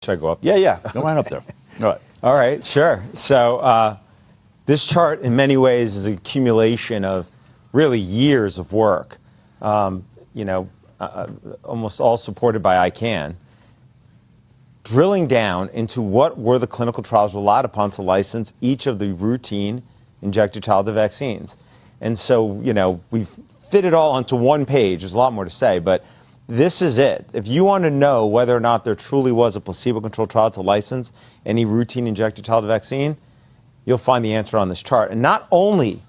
Should I go up? Yeah. Go right up there. All right. All right, sure. So this chart, in many ways, is an accumulation of really years of work. Almost all supported by ICANN. Drilling down into what were the clinical trials relied upon to license each of the routine injected childhood vaccines. And so, we've fit it all onto one page. There's a lot more to say, but this is it. If you want to know whether or not there truly was a placebo-controlled trial to license any routine injected childhood vaccine, you'll find the answer on this chart. And not only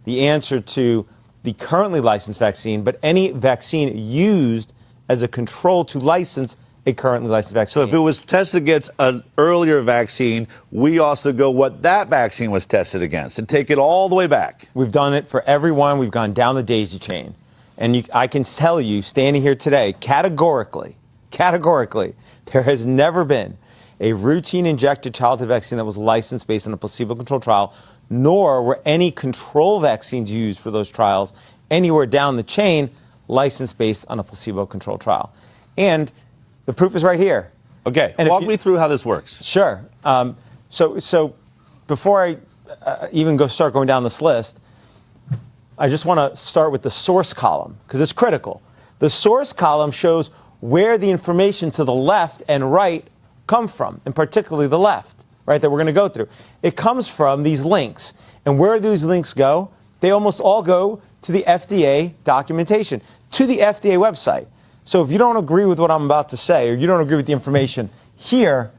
the answer to the currently licensed vaccine, but any vaccine used as a control to license a currently licensed vaccine. So if it was tested against an earlier vaccine, we also go what that vaccine was tested against and take it all the way back. We've done it for everyone. We've gone down the daisy chain. And I can tell you, standing here today, categorically, there has never been a routine injected childhood vaccine that was licensed based on a placebo-controlled trial, nor were any control vaccines used for those trials anywhere down the chain licensed based on a placebo-controlled trial. And the proof is right here. Okay, and walk me through how this works. Sure. So before I even start going down this list, I just want to start with the source column because it's critical. The source column shows where the information to the left and right come from, and particularly the left, right, that we're going to go through. It comes from these links. And where do these links go? They almost all go to the FDA documentation, to the FDA website. So if you don't agree with what I'm about to say, or you don't agree with the information here,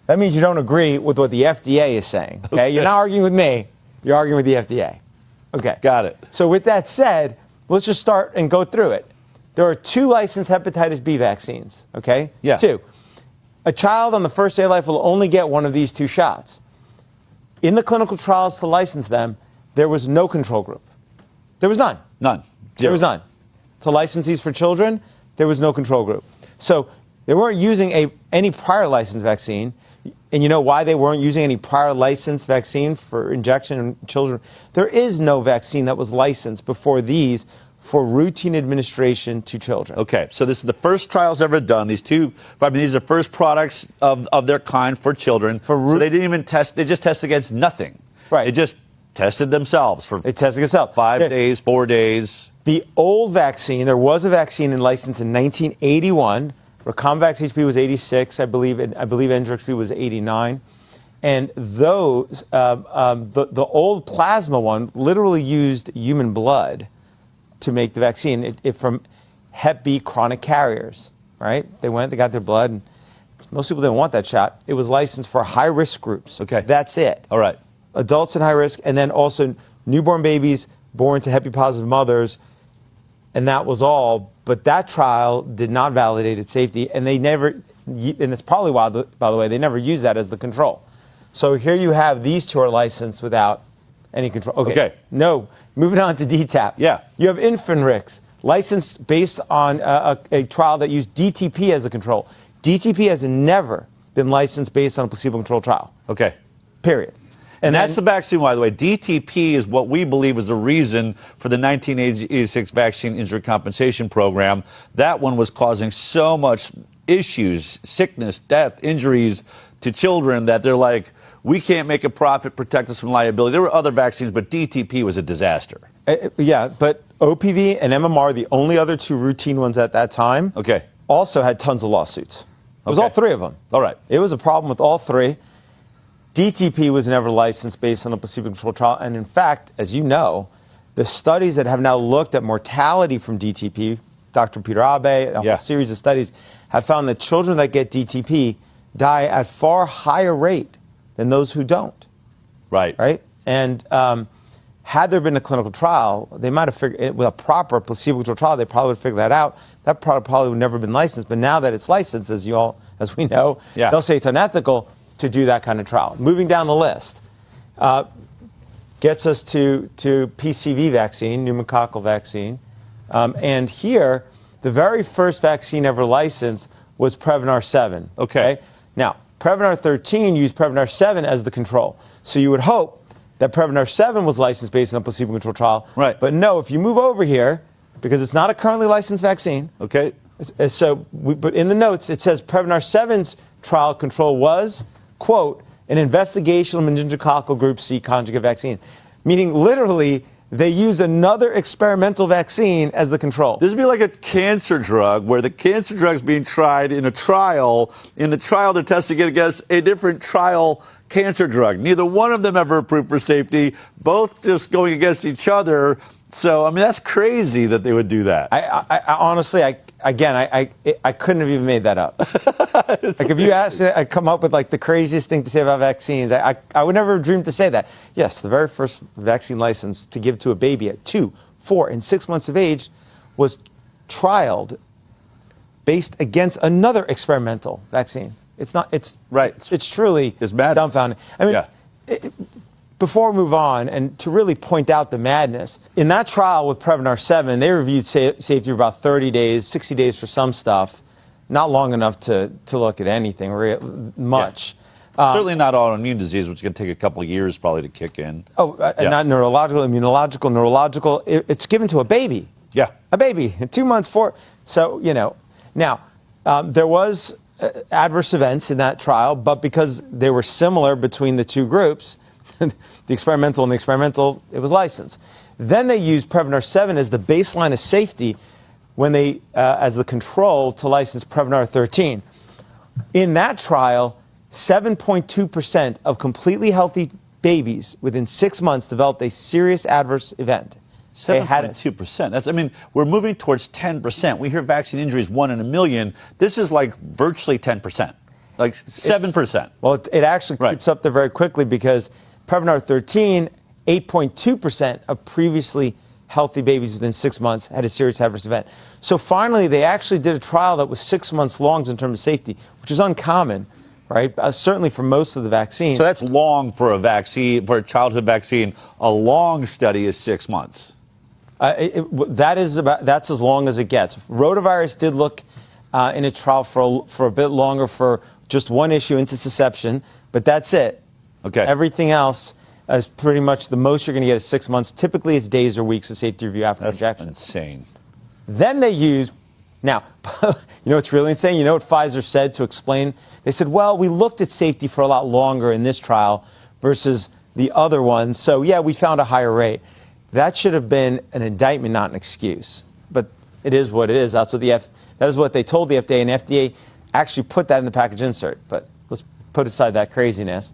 that means you don't agree with what the FDA is saying. Okay? You're not arguing with me. You're arguing with the FDA. Okay. Got it. So with that said, let's just start and go through it. There are 2 licensed hepatitis B vaccines, okay? Yeah. 2. A child on the first day of life will only get one of these 2 shots. In the clinical trials to license them, there was no control group. There was none. None. Zero. There was none. To license these for children, there was no control group. So they weren't using any prior licensed vaccine. And you know why they weren't using any prior licensed vaccine for injection in children? There is no vaccine that was licensed before these for routine administration to children. Okay, so this is the first trials ever done. These are the first products of their kind for children. So they didn't even test, they just tested against nothing. Right. They just tested themselves for It tested itself. 5 days, 4 days. The old vaccine, there was a vaccine licensed in 1981. Recomvax HB was 86, I believe Engerix-B was 89. And those, the old plasma one literally used human blood to make the vaccine from Hep B chronic carriers, right? They got their blood, and most people didn't want that shot. It was licensed for high-risk groups. Okay. That's it. All right. Adults in high risk, and then also newborn babies born to Hep B positive mothers, and that was all. But that trial did not validate its safety, and they never, and it's probably why, by the way, they never used that as the control. So here you have these 2 are licensed without any control. Okay. No, moving on to DTaP. Yeah. You have Infinrix, licensed based on a trial that used DTP as the control. DTP has never been licensed based on a placebo-controlled trial. Okay. Period. And that's the vaccine, by the way. DTP is what we believe was the reason for the 1986 Vaccine Injury Compensation Program. That one was causing so much issues, sickness, death, injuries to children that they're like, we can't make a profit, protect us from liability. There were other vaccines, but DTP was a disaster. Yeah, but OPV and MMR, the only other 2 routine ones at that time, also had tons of lawsuits. It was all 3 of them. All right. It was a problem with all 3. DTP was never licensed based on a placebo-controlled trial. And in fact, as you know, the studies that have now looked at mortality from DTP, Dr. Peter Abe, a whole series of studies, have found that children that get DTP die at far higher rate than those who don't. Right. Right? And had there been a clinical trial, they might have figured, with a proper placebo-controlled trial, they probably would figure that out. That product probably would never have been licensed. But now that it's licensed, as we know, they'll say it's unethical to do that kind of trial. Moving down the list gets us to PCV vaccine, pneumococcal vaccine. And here, the very first vaccine ever licensed was Prevnar 7. Okay. Now, Prevnar 13 used Prevnar 7 as the control. So you would hope that Prevnar 7 was licensed based on a placebo-controlled trial. Right. But no, if you move over here, because it's not a currently licensed vaccine. Okay. But in the notes, it says Prevnar 7's trial control was, quote, an investigational meningococcal group C conjugate vaccine. Meaning, literally, they use another experimental vaccine as the control. This would be like a cancer drug where the cancer drug is being tried in a trial. In the trial, they're testing it against a different trial cancer drug. Neither one of them ever approved for safety, both just going against each other. So, I mean, that's crazy that they would do that. I honestly, I couldn't have even made that up. Like, if you asked me, I'd come up with like the craziest thing to say about vaccines. I would never have dreamed to say that. Yes, the very first vaccine license to give to a baby at 2, 4, and 6 months of age was trialed based against another experimental vaccine. It's not. It's right. It's truly dumbfounding. I mean. Yeah. Before we move on, and to really point out the madness, in that trial with Prevnar 7, they reviewed safety for about 30 days, 60 days for some stuff, not long enough to look at anything much. Yeah. Certainly not autoimmune disease, which is going to take a couple of years probably to kick in. Not neurological, immunological, neurological. It's given to a baby. Yeah. A baby, 2 months, 4. So, now, there was adverse events in that trial, but because they were similar between the two groups, the experimental and the experimental, it was licensed. Then they used Prevnar 7 as the baseline of safety when they, as the control to license Prevnar 13. In that trial, 7.2% of completely healthy babies within 6 months developed a serious adverse event. 7.2%. That's, I mean, we're moving towards 10%. We hear vaccine injuries 1 in a million. This is like virtually 10%, like 7%. Well, it actually creeps up there very quickly because Prevnar 13, 8.2% of previously healthy babies within 6 months had a serious adverse event. So finally, they actually did a trial that was 6 months long in terms of safety, which is uncommon, right? Certainly for most of the vaccines. So that's long for a vaccine, for a childhood vaccine. A long study is 6 months. That's as long as it gets. Rotavirus did look in a trial for a bit longer for just one issue, intussusception, but that's it. Okay. Everything else is pretty much the most you're going to get is 6 months. Typically, it's days or weeks of safety review after injection. That's insane. Then they use, now, you know what's really insane? You know what Pfizer said to explain? They said, well, we looked at safety for a lot longer in this trial versus the other one. So, yeah, we found a higher rate. That should have been an indictment, not an excuse. But it is what it is. That is what they told the FDA, and FDA actually put that in the package insert. But let's put aside that craziness.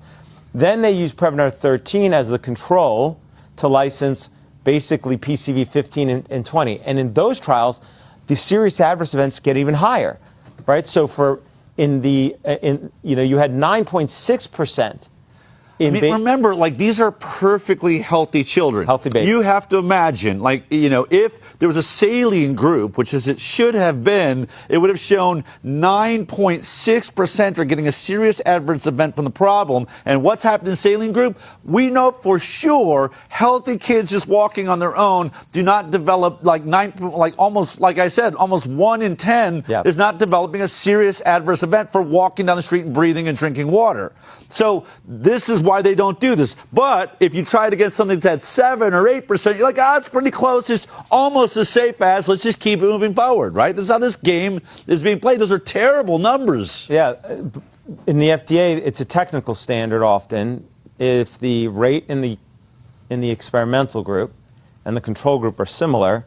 Then they use Prevnar 13 as the control to license basically PCV 15 and 20. And in those trials, the serious adverse events get even higher, right? So you had 9.6%. Remember, like, these are perfectly healthy children. Healthy babies. You have to imagine, like, if there was a saline group, which is it should have been, it would have shown 9.6% are getting a serious adverse event from the problem. And what's happened in the saline group? We know for sure healthy kids just walking on their own do not develop almost 1 in 10 is not developing a serious adverse event for walking down the street and breathing and drinking water. So this is why they don't do this. But if you try it against something that's at 7 or 8%, you're like, it's pretty close. It's almost as safe as, let's just keep it moving forward, right? This is how this game is being played. Those are terrible numbers. Yeah. In the FDA, it's a technical standard often. If the rate in the experimental group and the control group are similar,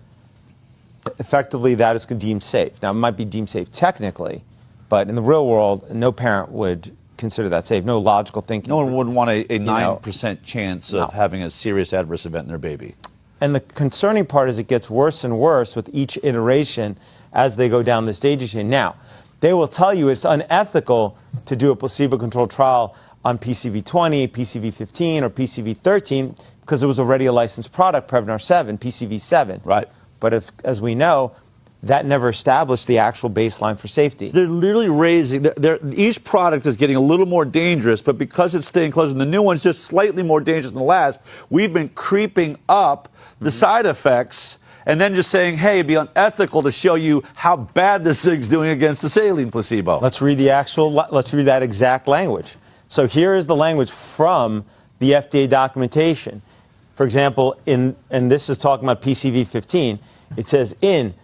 effectively that is deemed safe. Now, it might be deemed safe technically, but in the real world, no parent would consider that safe. No logical thinking. No one would want a 9% chance of having a serious adverse event in their baby. And the concerning part is it gets worse and worse with each iteration as they go down the stage chain. Now, they will tell you it's unethical to do a placebo-controlled trial on PCV 20, PCV 15, or PCV 13 because it was already a licensed product, Prevnar 7, PCV 7. Right. But as we know, that never established the actual baseline for safety. So they're literally raising, each product is getting a little more dangerous, but because it's staying close and the new one's just slightly more dangerous than the last, we've been creeping up the side effects and then just saying, hey, it'd be unethical to show you how bad this thing's doing against the saline placebo. Let's read that exact language. So here is the language from the FDA documentation. For example, and this is talking about PCV 15, it says in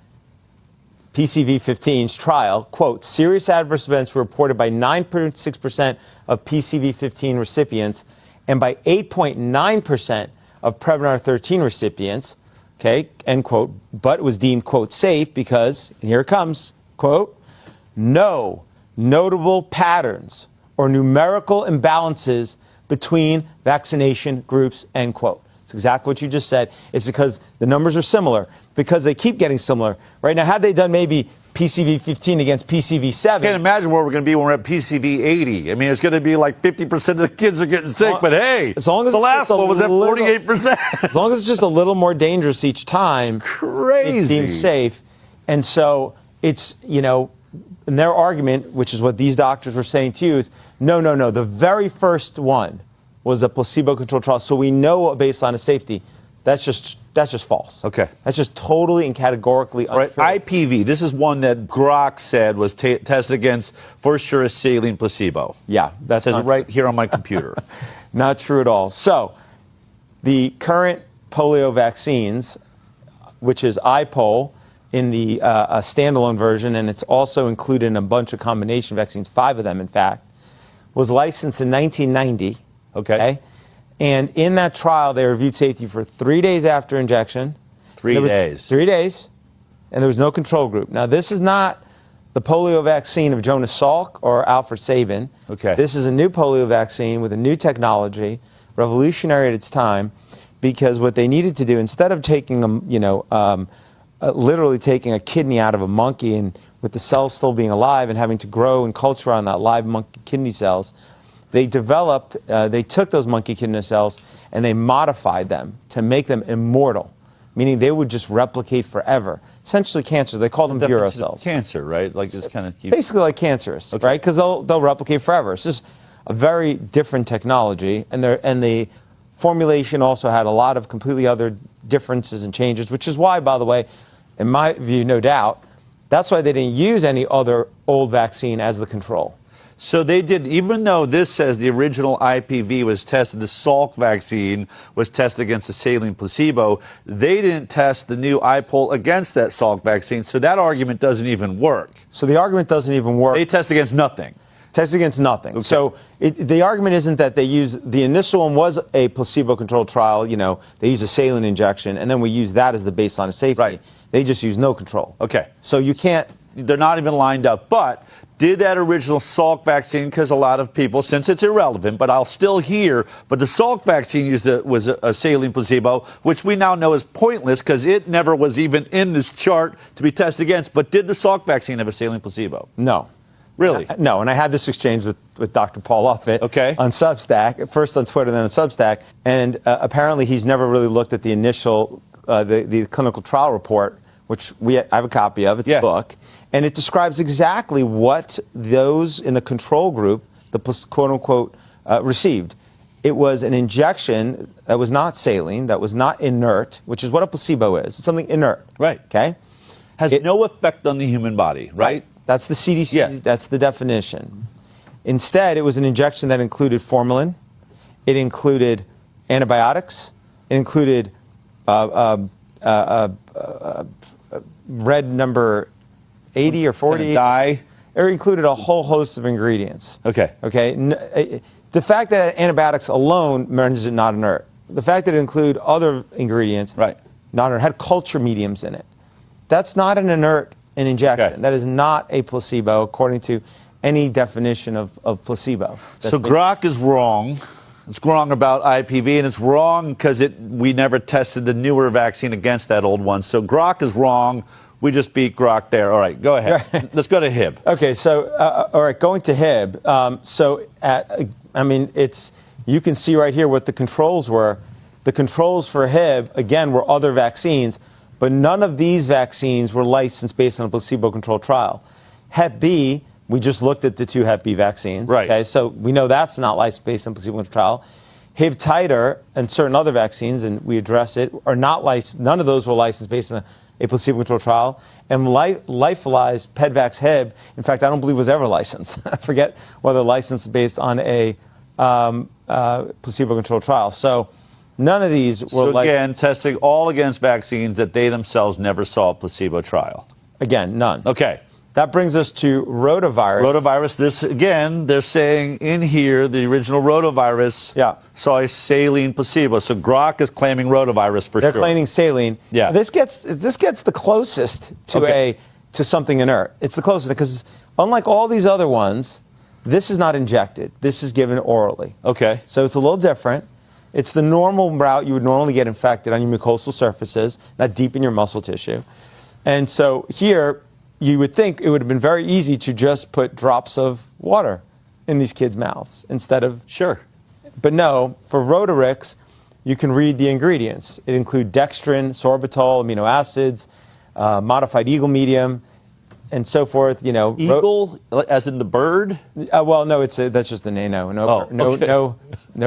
PCV15's trial, quote, serious adverse events were reported by 9.6% of PCV15 recipients and by 8.9% of Prevnar 13 recipients, okay, end quote, but it was deemed, quote, safe because, and here it comes, quote, no notable patterns or numerical imbalances between vaccination groups, end quote. It's exactly what you just said. It's because the numbers are similar, because they keep getting similar. Right now, had they done maybe PCV15 against PCV7. I can't imagine where we're going to be when we're at PCV 80. I mean, it's going to be like 50% of the kids are getting sick, but hey, as long as the last one was at 48%. As long as it's just a little more dangerous each time, it's crazy. It's deemed safe. And so it's, you know, and their argument, which is what these doctors were saying to you, is no. The very first one was a placebo-controlled trial, so we know a baseline of safety. That's just false. Okay. That's just totally and categorically untrue. Right. IPV, this is one that Grok said was tested against, for sure, a saline placebo. Yeah, that says it right here on my computer. Not true at all. So the current polio vaccines, which is iPol in the standalone version, and it's also included in a bunch of combination vaccines, 5 of them, in fact, was licensed in 1990. Okay. And in that trial, they reviewed safety for 3 days after injection. 3 days. 3 days. And there was no control group. Now, this is not the polio vaccine of Jonas Salk or Alfred Sabin. Okay. This is a new polio vaccine with a new technology, revolutionary at its time, because what they needed to do, instead of taking literally taking a kidney out of a monkey and with the cells still being alive and having to grow and culture on that live monkey kidney cells, they took those monkey kidney cells and they modified them to make them immortal, meaning they would just replicate forever. Essentially cancer, they call them vero cells. Cancer, right? Like this kind of basically like cancerous, okay, right? Because they'll replicate forever. It's just a very different technology, and the formulation also had a lot of completely other differences and changes, which is why, by the way, in my view, no doubt, that's why they didn't use any other old vaccine as the control. So they did, even though this says the original IPV was tested, the Salk vaccine was tested against the saline placebo, they didn't test the new iPol against that Salk vaccine, so that argument doesn't even work. So the argument doesn't even work. They test against nothing. Test against nothing. Okay. So the argument isn't that they use, the initial one was a placebo-controlled trial, they use a saline injection, and then we use that as the baseline of safety. Right. They just use no control. Okay. So you can't. They're not even lined up, but did that original Salk vaccine, because a lot of people, since it's irrelevant, but I'll still hear, but the Salk vaccine was a saline placebo, which we now know is pointless because it never was even in this chart to be tested against. But did the Salk vaccine have a saline placebo? No. Really? No, and I had this exchange with Dr. Paul Offit on Substack, first on Twitter, then on Substack, and apparently he's never really looked at the initial, the clinical trial report, which I have a copy of. It's a book. And it describes exactly what those in the control group, the quote-unquote, received. It was an injection that was not saline, that was not inert, which is what a placebo is. It's something inert. Right. Okay? Has no effect on the human body, right? That's the CDC, that's the definition. Instead, it was an injection that included formalin, it included antibiotics, it included red number 80 or 40. Dye. It included a whole host of ingredients. Okay. The fact that antibiotics alone renders it not inert. The fact that it included other ingredients, not inert, had culture mediums in it. That's not an inert injection. Okay. That is not a placebo, according to any definition of placebo. So Grok is wrong. It's wrong about IPV, and it's wrong because we never tested the newer vaccine against that old one. So Grok is wrong. We just beat Grok there. All right, go ahead. Let's go to Hib. Okay, so, all right, going to Hib. You can see right here what the controls were. The controls for Hib, again, were other vaccines, but none of these vaccines were licensed based on a placebo-controlled trial. Hep B, we just looked at the 2 Hep B vaccines. Right. Okay, so we know that's not licensed based on placebo-controlled trial. Hib titer and certain other vaccines, and we address it, are not licensed. None of those were licensed based on a placebo-controlled trial. And lyophilized Pedvax Hib, in fact, I don't believe was ever licensed. I forget whether licensed based on a placebo-controlled trial. So none of these were again, testing all against vaccines that they themselves never saw a placebo trial. Again, none. Okay. That brings us to rotavirus. Rotavirus, this again, they're saying in here, the original rotavirus saw a saline placebo. So Grok is claiming rotavirus for They're sure. claiming saline. Yeah. This gets the closest to to something inert. It's the closest because unlike all these other ones, this is not injected. This is given orally. Okay. So it's a little different. It's the normal route you would normally get infected on your mucosal surfaces, not deep in your muscle tissue. And so here, you would think it would have been very easy to just put drops of water in these kids' mouths instead of... Sure. But no, for Rotarix, you can read the ingredients. It includes dextrin, sorbitol, amino acids, modified eagle medium, and so forth. You know, eagle, as in the bird? Well, no, that's just the name. No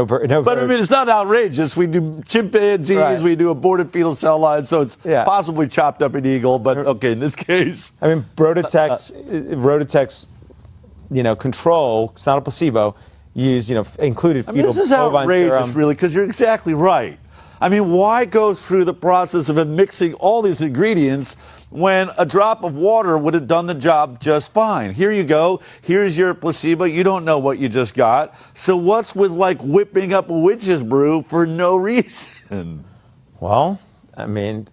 bird. But I mean, it's not outrageous. We do chimpanzees, right. We do aborted fetal cell lines, so it's possibly chopped up an eagle. But okay, in this case, I mean, Rotatex, control. It's not a placebo. Included. I mean, this is outrageous, really, because you're exactly right. I mean, why go through the process of mixing all these ingredients when a drop of water would have done the job just fine? Here you go. Here's your placebo. You don't know what you just got. So what's with whipping up a witch's brew for no reason? Well, I mean,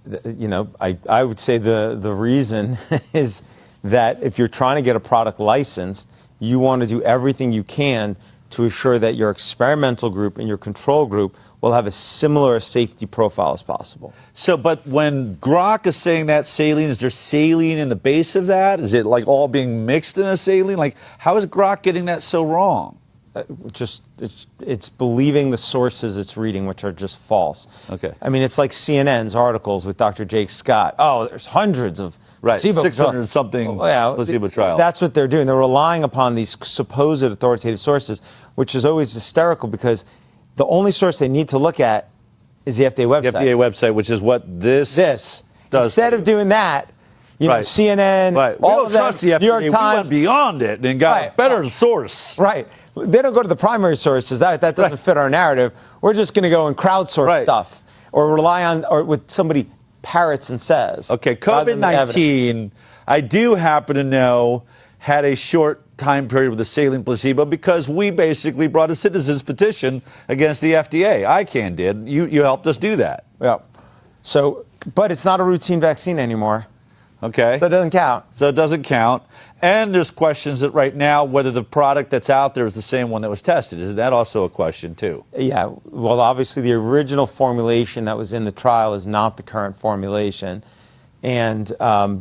I would say the reason is that if you're trying to get a product licensed, you want to do everything you can to assure that your experimental group and your control group will have a similar safety profile as possible. So, but when Grok is saying that saline, is there saline in the base of that? Is it all being mixed in a saline? How is Grok getting that so wrong? It's believing the sources it's reading, which are just false. Okay. I mean, it's like CNN's articles with Dr. Jake Scott. Oh, there's hundreds of placebo 600 something placebo trials. That's what they're doing. They're relying upon these supposed authoritative sources, which is always hysterical because the only source they need to look at is the FDA website. The FDA website, which is what this does. Instead of doing that, CNN, right. We don't trust the FDA. New York Times. We went beyond it and got a better source. Right. They don't go to the primary sources. That doesn't fit our narrative. We're just going to go and crowdsource stuff or rely on what somebody parrots and says. Okay, COVID-19, I do happen to know, had a short time period with the saline placebo because we basically brought a citizen's petition against the FDA. ICANN did. You helped us do that. Yeah. So, but it's not a routine vaccine anymore. Okay. So it doesn't count. So it doesn't count. And there's questions that right now whether the product that's out there is the same one that was tested. Is that also a question too? Yeah. Well, obviously the original formulation that was in the trial is not the current formulation. And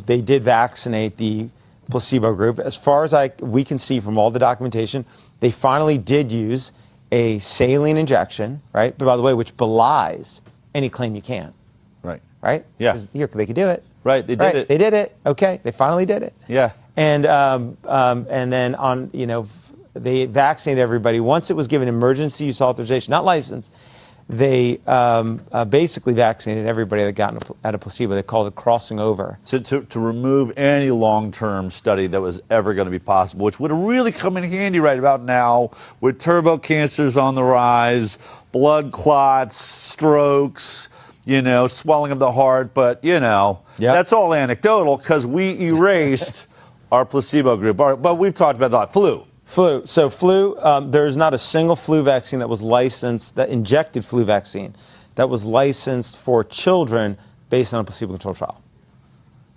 they did vaccinate the placebo group. As far as we can see from all the documentation, they finally did use a saline injection, right? But by the way, which belies any claim you can't. Right. Right? Yeah. Because here, they could do it. Right, they did it. They did it. Okay, they finally did it. Yeah. And then they vaccinated everybody. Once it was given emergency use authorization, not license, they basically vaccinated everybody that got out of placebo. They called it crossing over. To remove any long-term study that was ever going to be possible, which would really come in handy right about now with turbo cancers on the rise, blood clots, strokes, swelling of the heart. But, that's all anecdotal because we erased our placebo group. But we've talked about that. Flu. So flu, there's not a single flu vaccine that was licensed, that injected flu vaccine, that was licensed for children based on a placebo-controlled trial.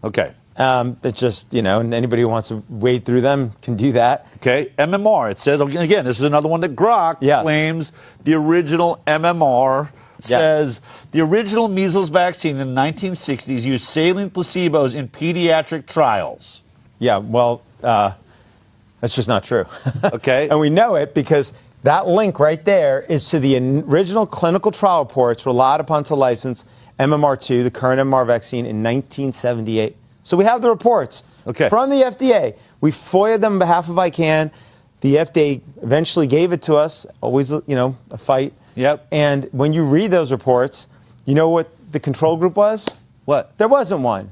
Okay. It's just, and anybody who wants to wade through them can do that. Okay. MMR. It says, again, this is another one that Grok claims the original MMR says the original measles vaccine in the 1960s used saline placebos in pediatric trials. Yeah, well, that's just not true. Okay. And we know it because that link right there is to the original clinical trial reports relied upon to license MMR2, the current MMR vaccine, in 1978. So we have the reports from the FDA. We FOIA'd them on behalf of ICANN. The FDA eventually gave it to us, always, a fight. Yep. And when you read those reports, you know what the control group was? What? There wasn't one.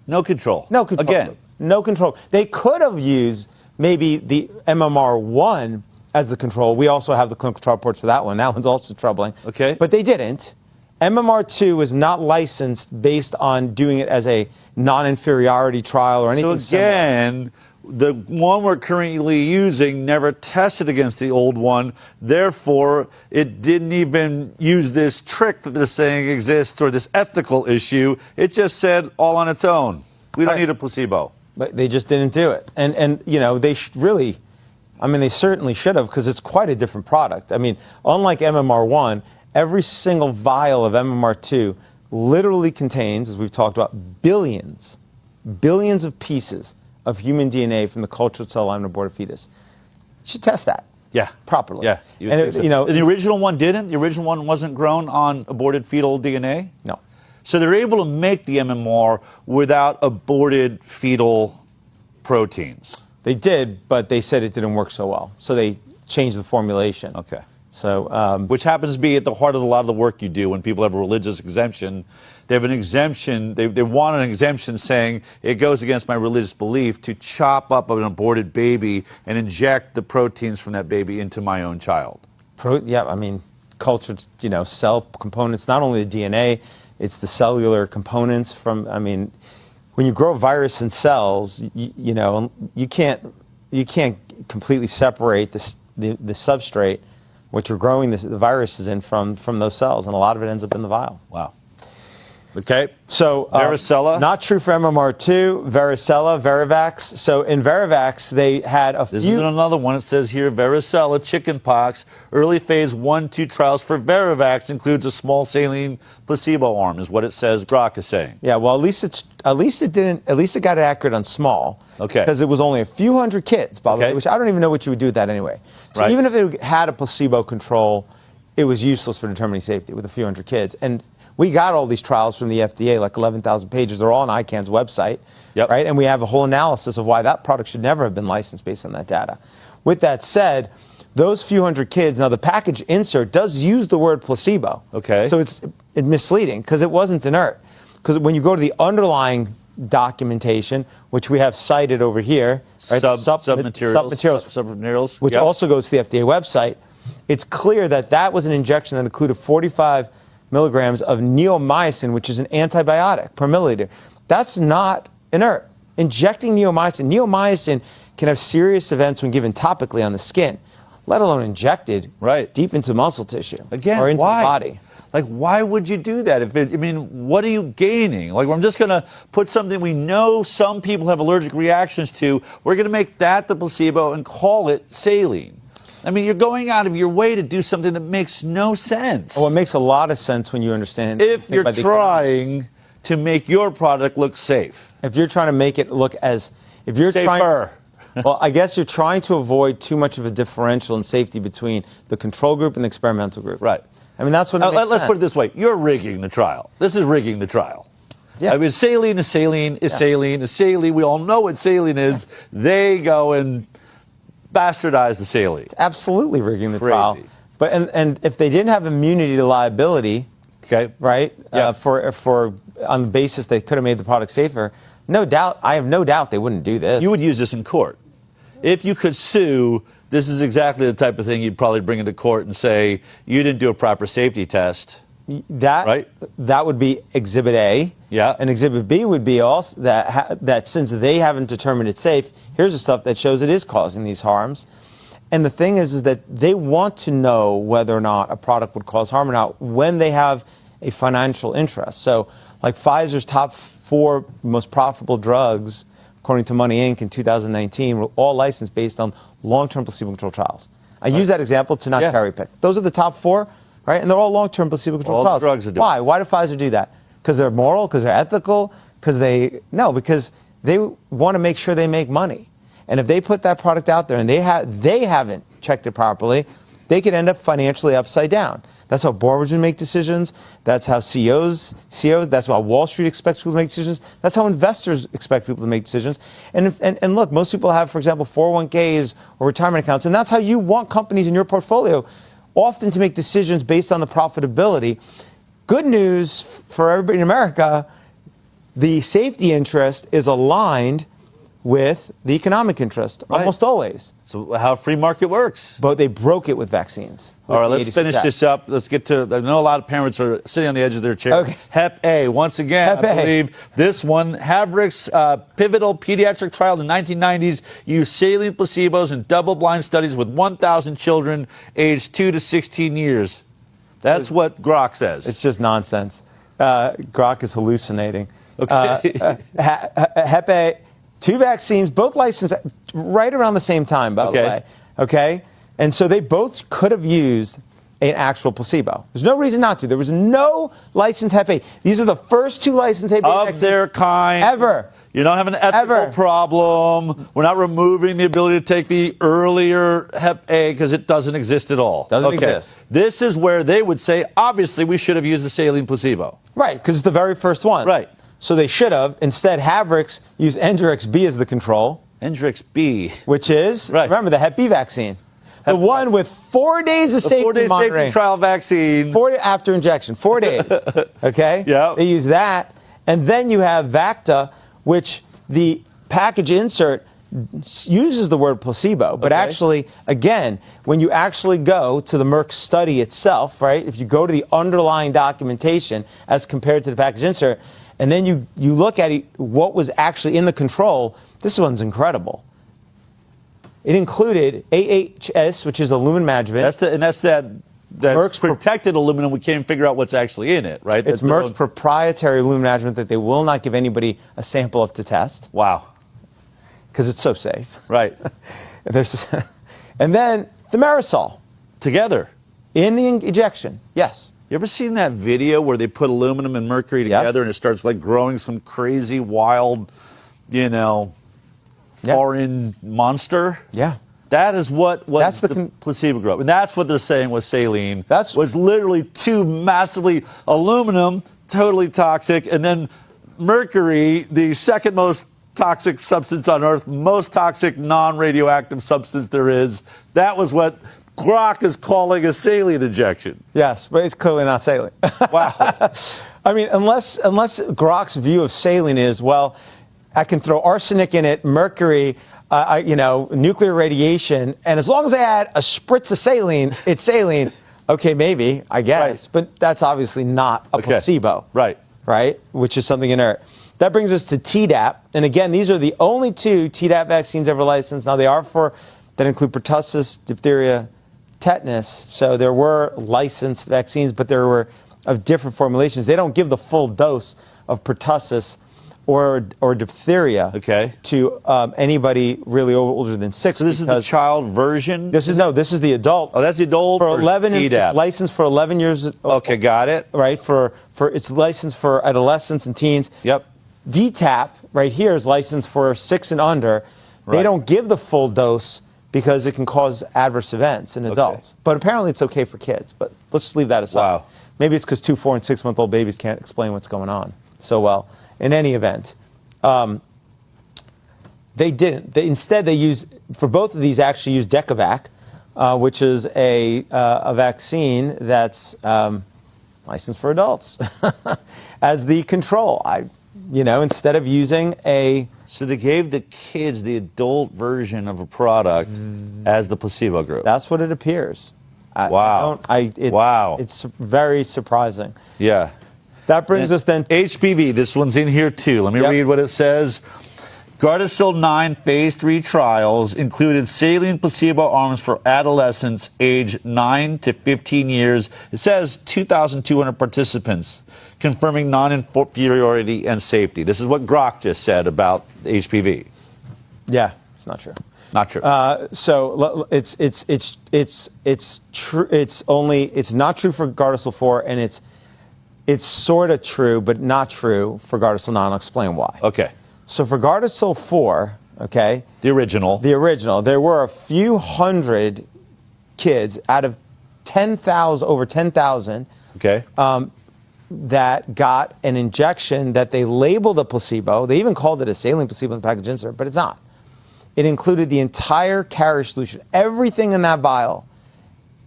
No control. No control. Again. No control. They could have used maybe the MMR1 as the control. We also have the clinical trial reports for that one. That one's also troubling. Okay. But they didn't. MMR2 is not licensed based on doing it as a non-inferiority trial or anything So again, the one we're currently using never tested against the old one. Therefore, it didn't even use this trick that they're saying exists or this ethical issue. It just said all on its own. We don't need a placebo. But they just didn't do it. And you know, they really, I mean, they certainly should have, because it's quite a different product. I mean, unlike MMR1, every single vial of MMR2 literally contains, as we've talked about, billions of pieces of human DNA from the cultured cell line of aborted fetus. You should test that. Yeah. Properly. Yeah. And you know, the original one didn't? The original one wasn't grown on aborted fetal DNA? No. So they're able to make the MMR without aborted fetal proteins. They did, but they said it didn't work so well. So they changed the formulation. Okay. So, which happens to be at the heart of a lot of the work you do when people have a religious exemption. They have an exemption, they want an exemption saying it goes against my religious belief to chop up an aborted baby and inject the proteins from that baby into my own child. yeah, I mean, cultured, you know, cell components, not only the DNA, it's the cellular components from, I mean, when you grow a virus in cells, you know, you can't completely separate the substrate, what you're growing the viruses in, from those cells, and a lot of it ends up in the vial. Wow. Okay. So varicella? Not true for MMR2, varicella, Varivax. So in Varivax, they had a few. This is another one. It says here, varicella, chickenpox, early phase 1-2 trials for Varivax includes a small saline placebo arm, is what it says. Brock is saying. Yeah, well, at least it got it accurate on small. Okay. Because it was only a few hundred kids, by the way, which I don't even know what you would do with that anyway. So even if they had a placebo control, it was useless for determining safety with a few hundred kids. And we got all these trials from the FDA, like 11,000 pages. They're all on ICANN's website, right? And we have a whole analysis of why that product should never have been licensed based on that data. With that said, those few hundred kids, now the package insert does use the word placebo. Okay. So it's misleading because it wasn't inert. Because when you go to the underlying documentation, which we have cited over here, right? Submaterials, which also goes to the FDA website, it's clear that that was an injection that included 45 milligrams of neomycin, which is an antibiotic per milliliter. That's not inert. Injecting neomycin can have serious events when given topically on the skin, let alone injected deep into muscle tissue or into the body. Like, why would you do that? What are you gaining? Like, I'm just going to put something we know some people have allergic reactions to. We're going to make that the placebo and call it saline. I mean, you're going out of your way to do something that makes no sense. Well, it makes a lot of sense when you understand. If you're trying to make your product look safe. If you're trying to make it look safer. Well, I guess you're trying to avoid too much of a differential in safety between the control group and the experimental group. Right. I mean, that's what it makes Let's put it this way. You're rigging the trial. This is rigging the trial. Yeah. I mean, saline is saline is saline is saline. We all know what saline is. They go and bastardize the saline. It's absolutely rigging the trial. But and if they didn't have immunity to liability, right, for on the basis they could have made the product safer, no doubt, I have no doubt they wouldn't do this. You would use this in court. If you could sue, this is exactly the type of thing you'd probably bring into court and say, you didn't do a proper safety test. That would be Exhibit A. Yeah. And Exhibit B would be also that since they haven't determined it's safe, here's the stuff that shows it is causing these harms. And the thing is that they want to know whether or not a product would cause harm or not when they have a financial interest. So, like Pfizer's top 4 most profitable drugs, according to Money Inc. in 2019, were all licensed based on long-term placebo-controlled trials. I use that example to not cherry pick. Those are the top 4, right? And they're all long-term placebo-controlled trials. All drugs are doing. Why? Why did Pfizer do that? Because they're moral? Because they're ethical? Because they want to make sure they make money. And if they put that product out there and they haven't checked it properly, they could end up financially upside down. That's how boards make decisions. That's how CEOs, that's how Wall Street expects people to make decisions. That's how investors expect people to make decisions. And look, most people have, for example, 401ks or retirement accounts, and that's how you want companies in your portfolio often to make decisions based on the profitability. Good news for everybody in America, the safety interest is aligned with the economic interest, Right. almost always. So how free market works. But they broke it with vaccines. All right, let's finish this up. Let's get to, I know a lot of parents are sitting on the edge of their chair. Okay. Hep A, once again, Hep I A. believe this one, Havrick's pivotal pediatric trial in the 1990s used saline placebos in double-blind studies with 1,000 children aged 2 to 16 years. That's what Grok says. It's just nonsense. Grok is hallucinating. Okay. Hep A, 2 vaccines, both licensed right around the same time, by the way. Okay? And so they both could have used an actual placebo. There's no reason not to. There was no licensed Hep A. These are the first 2 licensed Hep A of vaccines their kind. ever. You don't have an ethical problem. We're not removing the ability to take the earlier Hep A because it doesn't exist at all. Doesn't exist. This is where they would say, obviously, we should have used the saline placebo. Right, because it's the very first one. Right. So they should have. Instead, Havrick's used Engerix B as the control. Engerix B. Which is, Right. remember, the Hep B vaccine. The one with 4 days of safety 4-day monitoring. safety trial vaccine. 4 after injection, 4 days. Okay? Yeah. They use that. And then you have Vacta, which the package insert uses the word placebo. But actually, again, when you actually go to the Merck study itself, right, if you go to the underlying documentation as compared to the package insert, and then you look at it, what was actually in the control, this one's incredible. It included AHS, which is aluminum adjuvant. That's that Merck's protected aluminum. We can't figure out what's actually in it, right? It's Merck's proprietary aluminum adjuvant that they will not give anybody a sample of to test. Wow. Because it's so safe. Right. And then thimerosal. Together. In the injection, yes. You ever seen that video where they put aluminum and mercury together and it starts like growing some crazy, wild, foreign monster? Yeah. That is what That's the placebo group. And that's what they're saying with saline. That's was literally 2 massively aluminum, totally toxic, and then mercury, the second most toxic substance on Earth, most toxic non-radioactive substance there is. That was what Grok is calling a saline injection. Yes, but it's clearly not saline. Wow. I mean, unless Grok's view of saline is, well, I can throw arsenic in it, mercury, nuclear radiation, and as long as I add a spritz of saline, it's saline. Okay, maybe, I guess. Right. But that's obviously not a placebo. Right. Right? Which is something inert. That brings us to Tdap. And again, these are the only 2 Tdap vaccines ever licensed. Now, they are that include pertussis, diphtheria, tetanus. So there were licensed vaccines, but there were of different formulations. They don't give the full dose of pertussis or diphtheria to anybody really older than 6. So this is the child version? This is the adult. Oh, that's the adult for 11. It's licensed for 11 years. Okay, got it. Right, it's licensed for adolescents and teens. Yep. DTaP right here is licensed for 6 and under. Right. They don't give the full dose because it can cause adverse events in adults. But apparently it's okay for kids. But let's just leave that aside. Wow. Maybe it's because 2, 4, and 6-month-old babies can't explain what's going on so well. In any event, they didn't. Instead, they used, for both of these, actually used Decavac, which is a vaccine that's licensed for adults as the control. Instead of using a... So they gave the kids the adult version of a product as the placebo group. That's what it appears. Wow. It's very surprising. Yeah. That brings us then... HPV, this one's in here too. Let me read what it says. Gardasil 9 phase 3 trials included saline placebo arms for adolescents aged 9 to 15 years. It says 2,200 participants, confirming non-inferiority and safety. This is what Grok just said about HPV. Yeah, it's not true. Not true. So it's true. It's not true for Gardasil 4, and it's sort of true, but not true for Gardasil 9. I'll explain why. Okay. So for Gardasil 4, the original, there were a few hundred kids out of 10,000, over 10,000, that got an injection that they labeled a placebo. They even called it a saline placebo in the package insert, but it's not. It included the entire carrier solution. Everything in that vial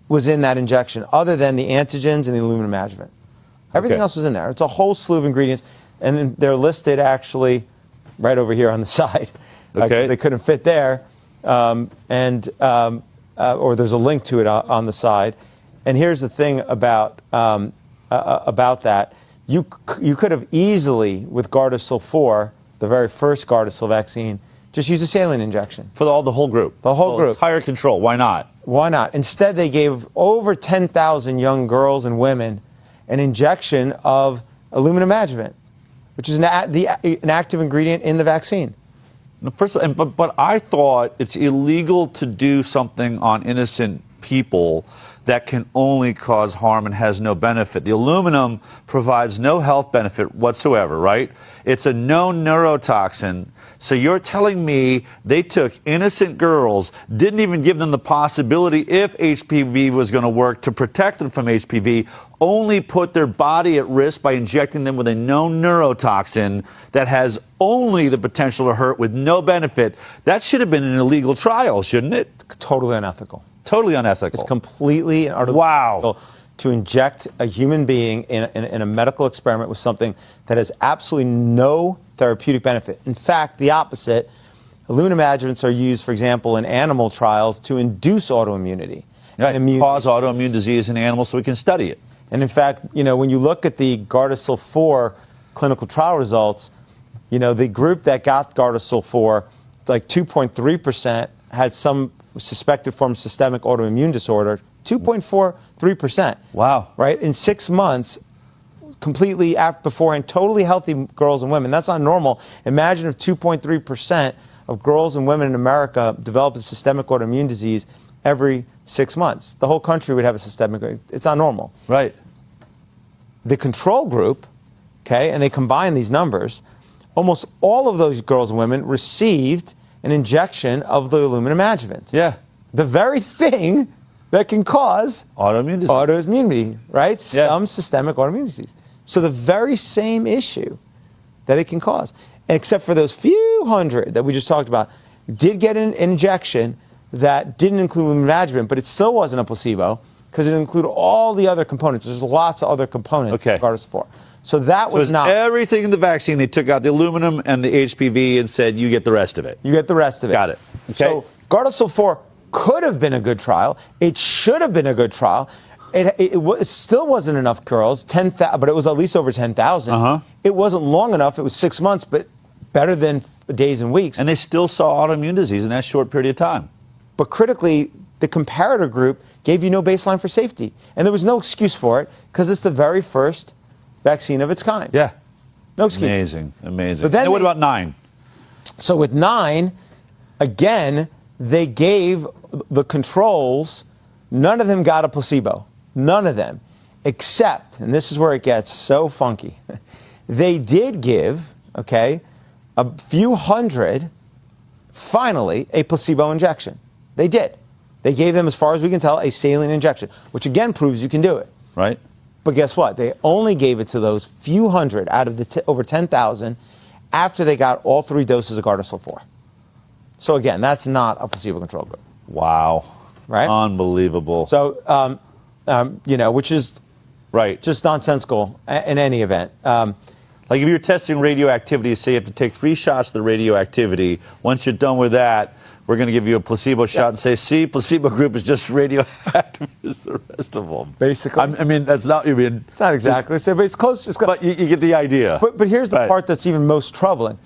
was in that injection, other than the antigens and the aluminum adjuvant. Everything else was in there. It's a whole slew of ingredients, and they're listed actually right over here on the side. Okay. They couldn't fit there, or there's a link to it on the side. And here's the thing about that. You could have easily, with Gardasil 4, the very first Gardasil vaccine, just use a saline injection. For the whole group? The whole group. Entire control. Why not? Why not? Instead, they gave over 10,000 young girls and women an injection of aluminum adjuvant, which is an active ingredient in the vaccine. First of all, but I thought it's illegal to do something on innocent people that can only cause harm and has no benefit. The aluminum provides no health benefit whatsoever, right? It's a known neurotoxin. So you're telling me they took innocent girls, didn't even give them the possibility if HPV was going to work to protect them from HPV, only put their body at risk by injecting them with a known neurotoxin that has only the potential to hurt with no benefit. That should have been an illegal trial, shouldn't it? Totally unethical. Totally unethical. It's completely and utterly unethical to inject a human being in a medical experiment with something that has absolutely no therapeutic benefit. In fact, the opposite. Aluminum adjuvants are used, for example, in animal trials to induce autoimmunity. Right. Cause autoimmune disease in animals so we can study it. And in fact, when you look at the Gardasil 4 clinical trial results, the group that got Gardasil 4, like 2.3% had some suspected form of systemic autoimmune disorder, 2.43%. Wow. Right? In 6 months, completely beforehand, totally healthy girls and women. That's not normal. Imagine if 2.3% of girls and women in America developed a systemic autoimmune disease every 6 months. The whole country would have a systemic. It's not normal. Right. The control group, okay, and they combine these numbers, almost all of those girls and women received an injection of the aluminum adjuvant. Yeah. The very thing that can cause autoimmune disease. Autoimmunity, right? Yeah. Some systemic autoimmune disease. So the very same issue that it can cause, except for those few hundred that we just talked about, did get an injection that didn't include aluminum adjuvant, but it still wasn't a placebo because it included all the other components. There's lots of other components Gardasil 4. So that was not everything in the vaccine. They took out the aluminum and the HPV and said, you get the rest of it. You get the rest of it. Got it. Okay. So Gardasil 4 could have been a good trial. It should have been a good trial. It still wasn't enough girls, 10,000, but it was at least over 10,000. It wasn't long enough. It was 6 months, but better than days and weeks. And they still saw autoimmune disease in that short period of time. But critically, the comparator group gave you no baseline for safety. And there was no excuse for it because it's the very first vaccine of its kind. Yeah. No excuse. Amazing. Amazing. But then what about 9? So with 9, again, they gave the controls, none of them got a placebo. None of them. Except, and this is where it gets so funky, they did give, a few hundred, finally, a placebo injection. They did. They gave them, as far as we can tell, a saline injection, which again proves you can do it. Right. But guess what? They only gave it to those few hundred out of the over 10,000 after they got all 3 doses of Gardasil 4. So again, that's not a placebo control group. Wow. Right? Unbelievable. So, which is just nonsensical in any event. Like if you're testing radioactivity, say you have to take 3 shots of the radioactivity. Once you're done with that, we're going to give you a placebo shot and say, see, placebo group is just radioactive as the rest of them. Basically. I mean, that's not, it's not exactly the same, but it's close. But you get the idea. But here's the part that's even most troubling.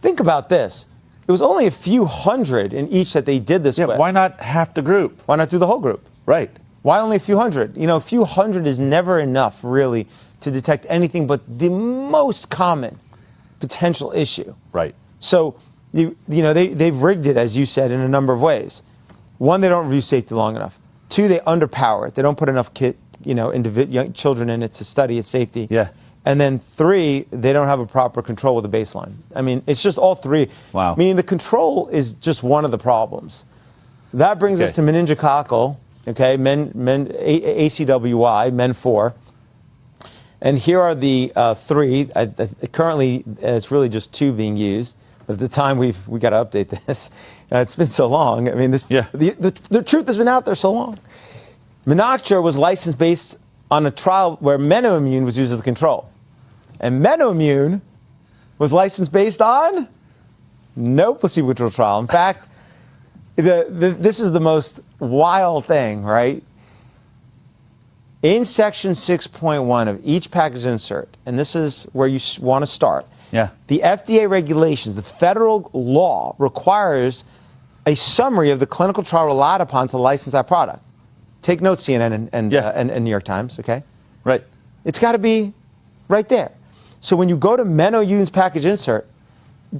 Think about this. It was only a few hundred in each that they did this with. Why not half the group? Why not do the whole group? Right. Why only a few hundred? A few hundred is never enough, really, to detect anything but the most common potential issue. Right. So, they've rigged it, as you said, in a number of ways. 1, they don't review safety long enough. 2, they underpower it. They don't put enough young children in it to study its safety. Yeah. And then 3, they don't have a proper control with the baseline. I mean, it's just all 3. Wow. Meaning the control is just one of the problems. That brings us to meningococcal, ACWY, men 4. And here are the 3. Currently, it's really just 2 being used. But at the time, we got to update this. It's been so long. I mean, the truth has been out there so long. Licensure was licensed based on a trial where Menoimmune was used as the control. And Menoimmune was licensed based on no placebo-controlled trial. In fact, this is the most wild thing, right? In section 6.1 of each package insert, and this is where you want to start, the FDA regulations, the federal law requires a summary of the clinical trial relied upon to license that product. Take notes, CNN and New York Times, okay? Right. It's got to be right there. So when you go to Menno Youn's package insert,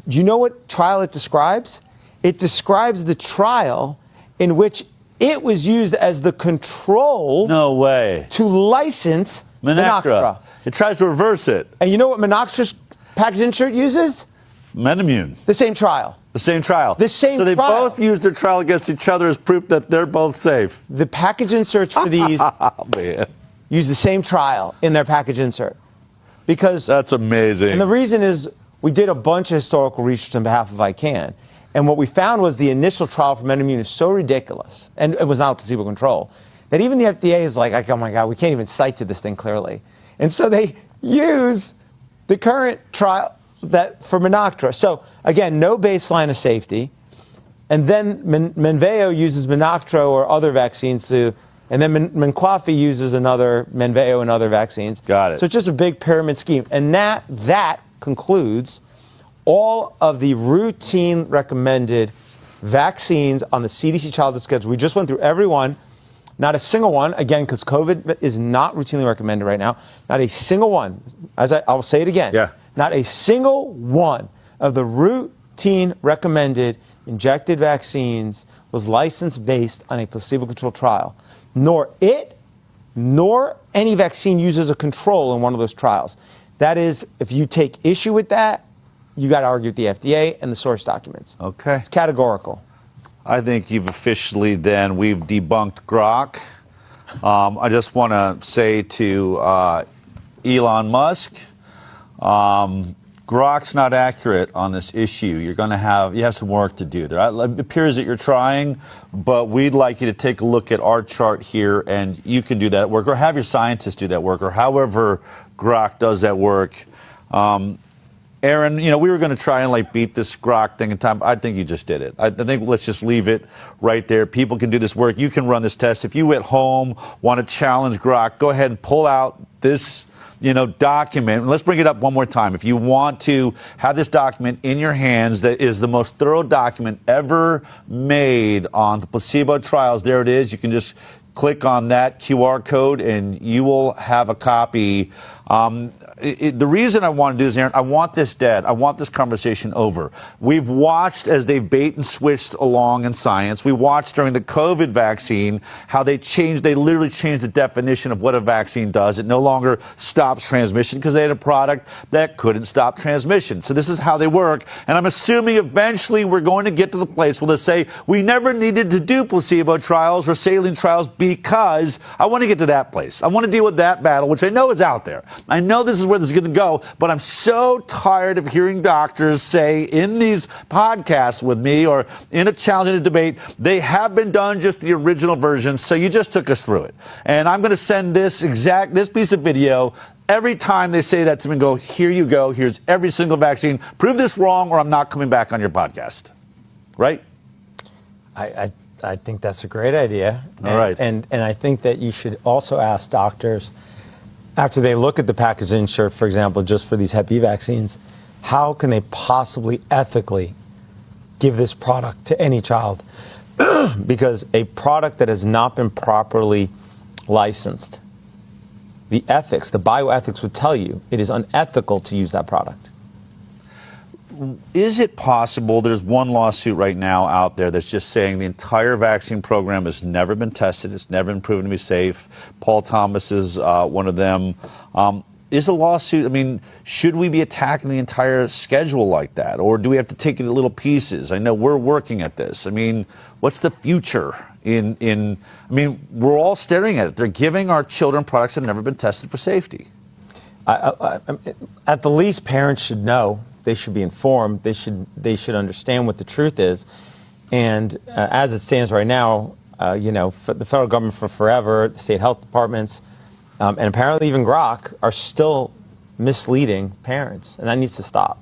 do you know what trial it describes? It describes the trial in which it was used as the control. No way. To license Menactra. It tries to reverse it. And you know what Menactra's package insert uses? Menomune. The same trial. The same trial. The same trial. So they both use their trial against each other as proof that they're both safe. The package inserts for these use the same trial in their package insert. Because that's amazing. And the reason is we did a bunch of historical research on behalf of ICANN. And what we found was the initial trial for Menomune is so ridiculous, and it was not a placebo control, that even the FDA is like, oh my God, we can't even cite to this thing clearly. And so they use the current trial that for Menactra. So again, no baseline of safety. And then Menveo uses Menactra or other vaccines to, and then Menquafi uses another Menveo and other vaccines. Got it. So it's just a big pyramid scheme. And that concludes all of the routine recommended vaccines on the CDC childhood schedule. We just went through every one. Not a single one, again, because COVID is not routinely recommended right now. Not a single one, I'll say it again. Not a single one of the routine recommended injected vaccines was licensed based on a placebo-controlled trial. Nor it, nor any vaccine uses a control in one of those trials. That is, if you take issue with that, you got to argue with the FDA and the source documents. Okay. It's categorical. I think you've officially we've debunked Grok. I just want to say to Elon Musk, Grok's not accurate on this issue. You have some work to do there. It appears that you're trying, but we'd like you to take a look at our chart here, and you can do that work, or have your scientists do that work, or however Grok does that work. Aaron, we were going to try and beat this Grok thing in time. I think you just did it. I think let's just leave it right there. People can do this work. You can run this test. If you at home want to challenge Grok, go ahead and pull out this document. Let's bring it up one more time. If you want to have this document in your hands, that is the most thorough document ever made on the placebo trials, there it is. You can just click on that QR code and you will have a copy. The reason I want to do this, Aaron, I want this dead. I want this conversation over. We've watched as they've bait and switched along in science. We watched during the COVID vaccine how they literally changed the definition of what a vaccine does. It no longer stops transmission because they had a product that couldn't stop transmission. So this is how they work. And I'm assuming eventually we're going to get to the place where they say we never needed to do placebo trials or saline trials because I want to get to that place. I want to deal with that battle, which I know is out there. I know this is where this is going to go, but I'm so tired of hearing doctors say in these podcasts with me or in a challenging debate, they have been done just the original version, so you just took us through it. And I'm going to send this piece of video every time they say that to me and go, here you go, here's every single vaccine. Prove this wrong or I'm not coming back on your podcast. Right? I think that's a great idea. All right. And I think that you should also ask doctors, after they look at the package insert, for example, just for these Hep B vaccines, how can they possibly ethically give this product to any child? Because a product that has not been properly licensed, the bioethics would tell you it is unethical to use that product. Is it possible, there's one lawsuit right now out there that's just saying the entire vaccine program has never been tested, it's never been proven to be safe. Paul Thomas is one of them. Is a lawsuit, should we be attacking the entire schedule like that? Or do we have to take it in little pieces? I know we're working at this. What's the future we're all staring at it. They're giving our children products that have never been tested for safety. At the least, parents should know. They should be informed. They should understand what the truth is. And as it stands right now, for the federal government for forever, the state health departments, and apparently even Grok are still misleading parents, and that needs to stop.